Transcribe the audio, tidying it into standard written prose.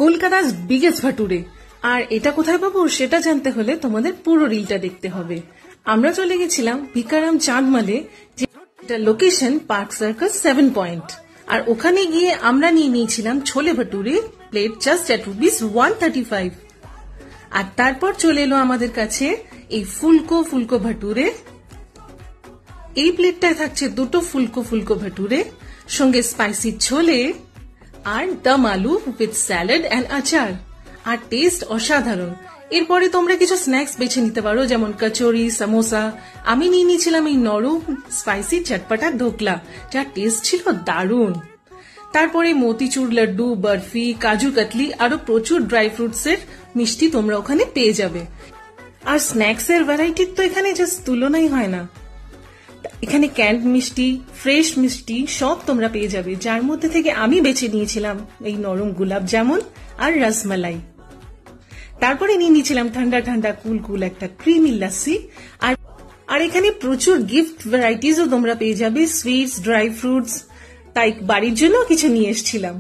কলকাতার বিগেস্ট ভাটুরে। আর এটা কোথায় পাবো সেটা জানতে হলে তোমাদের পুরো রিলটা দেখতে হবে। আমরা চলে গেছিলাম ভিকারাম চাঁদমালে, যেটা লোকেশন পার্ক সার্কাস 7 পয়েন্ট। আর ওখানে গিয়ে আমরা নিয়ে নিয়েছিলাম ছোলে ভাটুরে প্লেট জাস্ট এট ₹135। আর তারপর চলে এলো আমাদের কাছে এই ফুলকো ভাটুরে। এই প্লেটটায় থাকছে দুটো ফুলকো ভাটুরে, সঙ্গে স্পাইসি ছোলে আর দম আলু উইথ স্যালাড অ্যান্ড আচার। আর টেস্ট অসাধারণ। এরপরে তোমরা কিছু স্ন্যাক্স বেছে নিতে পারো, যেমন কচুরি, সামোসা। আমি নিয়ে নিয়েছিলাম এই নরম স্পাইসি চটপটা ঢোকলা, যার টেস্ট ছিল দারুণ। তারপরে মতিচুর লাড্ডু, বরফি, কাজু কাতলি, আরো প্রচুর ড্রাই ফ্রুটস এর মিষ্টি তোমরা ওখানে পেয়ে যাবে। আর স্ন্যাক্স এর ভ্যারাইটির তো এখানে জাস্ট তুলনাই হয় না। এখানে ক্যান্ড মিষ্টি, ফ্রেশ মিষ্টি সব তোমরা পেয়ে যাবে, যার মধ্যে থেকে আমি বেছে নিয়েছিলাম এই নরম গোলাপ জামুন আর রসমালাই। তারপরে নিয়ে নিয়েছিলাম ঠান্ডা ঠান্ডা কুল একটা ক্রিমি লাসি। আর এখানে প্রচুর গিফট ভ্যারাইটিসও তোমরা পেয়ে যাবে, সুইটস, ড্রাই ফ্রুটস। তাই বাড়ির জন্য কিছু নিয়ে এসেছিলাম।